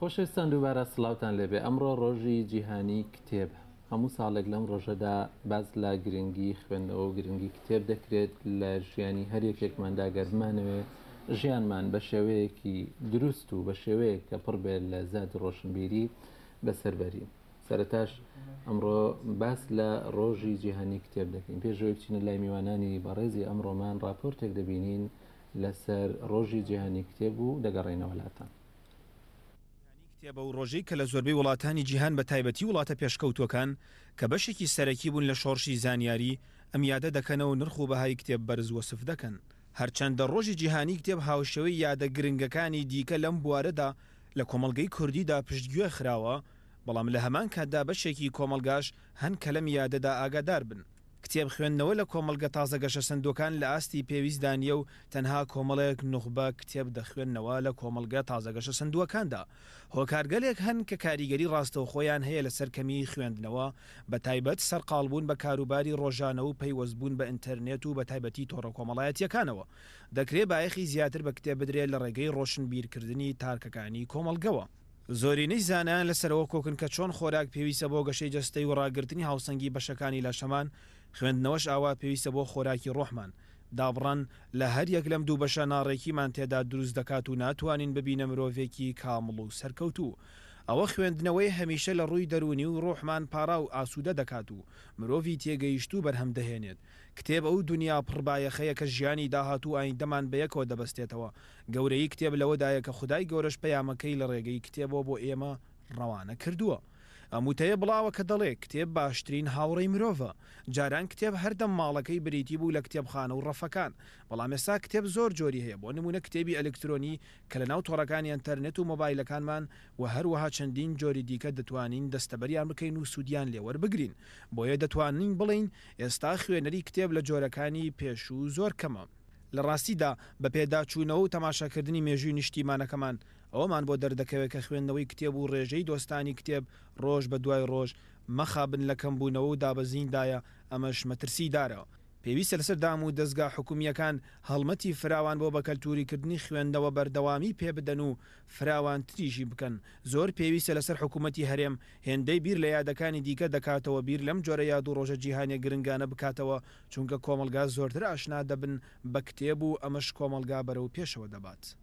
خۆشەویستان دووبارە سڵاوتان لێبێ. ئەمڕۆ ڕۆژی جیهانی کتێب. هەموو ساڵێک لەم ڕۆژەدا باز لە گرنگی خوێندنەوە و گرنگی کتێب دەکرێت لە ژیانی هەر یەکێکماندا گەرمانەوێ ژیانمان بە شێوەیەکی دروست و بە شێوەیەک کە پڕ بێت لە زاد ڕۆشنبیری بەسەربەری. سەرەتاش ئەمڕۆ باس لە ڕۆژی جیهانی کتێب دەکەین. پێشەوەی بچینە لای میوانانی بەڕێزی ئەمڕۆمان راپۆرتێک دەبینین لەسەر ڕۆژی جیهانی کتێب و دەگەڕێنەوە وڵاتان. کتێبە و ڕۆژەی کە لە زۆربەی وڵاتانی جیهان بە تایبەتی وڵاتە پێشکەوتوەکان کە بەشێکی سەرەکی بوون لە شۆڕشی زانیاری ئەم یادە دەکەنەوە نرخ و بەهای کتێب بەرز وەسف دەکەن. هەرچەندە ڕۆژی جیهانی کتێب هاوشێوەی یادە گرنگەکانی دیکە لەم بوارەدا لە کۆمەڵگەی کوردیدا پشتگوێ خراوە، بەڵام لە هەمان کاتدا بەشێکی کۆمەلگاش هەن کە لەم یادەدا ئاگادار بن. کتێب خوێندنەوە لە کۆمەلگە تازەگەشە سندوەکان لە ئاستی پێویستدانیە و تەنها کۆمەڵێک نوخبە کتێب دەخوێندنەوە لە کۆمەلگە تازەگەشە سندوەکاندا. هۆکارگەلێک هەن کە کاریگەری ڕاستەو خۆیان هەیە لە سەرکەمی خوێندنەوە، بە تایبەت سەرقاڵبوون بە کاروباری ڕۆژانە و پەیوەستبوون بە ئینتەرنێت و بە تایبەتی تۆڕە کۆمەڵایەتیەکانەوە. دەکرێت بایەخی زیاتر بە کتێب بدرێت لە ڕێگەی ڕۆشنبیرکردنی تارکەکانی کۆمەلگەوە. زۆرینەی زانایان لەسەرەوە کۆکن کە چۆن خۆراک پێویستە بۆ گەشەی جەستەی و ڕاگررتنی هاوسەنگی بەشەکانی لاشەمان، خوێندنەوەش ئاوا پێویستە بۆ خۆراکی ڕۆحمان. دابڕان لە هەر یەک لەم دوو بەشە ناڕێکیمان تێدا دروست دەکات و ناتوانین ببینە مرۆڤێکی کامڵ و سەرکەوتوو. ئەوە خوێندنەوەی هەمیشە لە ڕووی دەرونی و ڕۆحمان پارا و ئاسوودە دەکات و مرۆڤی تێگەیشت و بەرهەم دەهێنێت. کتێب ئەو دنیا پڕبایەخەیە کە ژیانی داهاتوو ئایندەمان بەیەکەوە دەبەستێتەوە. گەورەی کتێب لەوەدایە کە خودای گەورەش پەیامەکەی لە ڕێگەی کتێبەوە بۆ ئێمە ڕەوانە کردووە. ئەموتەیە بڵاوە کە دەڵێ کتێب باشترین هاوڕێی مرۆڤە. جاران کتێب هەردەم ماڵەکەی بریتی بوو لە کتێبخانە و ڕەفەکان، بەڵام ئێستا کتێب زۆر جۆری هەیە، بۆ نمونە کتێبی ئەلکترۆنی کە لە ناو تۆڕەکانی ئینتەرنێت و مۆبایلەکانمان و هەروەها چەندین جۆری دیکە دەتوانین دەستەبەریان بکەین و سوودیان لێوەربگرین. بۆیە دەتوانین بڵین ئێستا خوێنەری کتێب لە جۆرەکانی پێش و زۆر کەمە. لە ڕاستیدا بە پێداچوونەوە و تەماشاکردنی مێژووی نیشتیمانەکەمان ئەوەمان بۆ دەردەکەوێت کە خوێندنەوەی کتێب و ڕێژەی دۆستانی کتێب ڕۆژ بە دوای ڕۆژ مەخابن لە کەمبوونەوە و دابەزیندایە، ئەمەش مەترسیدارەوە. پێویستە لەسەر دام و دەستگا حکومیەکان هەڵمەتی فراوان بۆ بەکەلتوریکردنی خوێندنەوە بەردەوامی پێ بدەن و فراوان تریژی بکەن. زۆر پێویستە لەسەر حکوومەتی هەرێم هێندەی بیر لە یادەکانی دیکە دەکاتەوە، بیر لەم جۆرە یاد و ڕۆژە جیهانیە گرنگانە بکاتەوە، چونکە کۆمەلگا زۆرتر ئاشنا دەبن بە کتێب و ئەمەش کۆمەلگا بەرەو پێشەوە دەبات.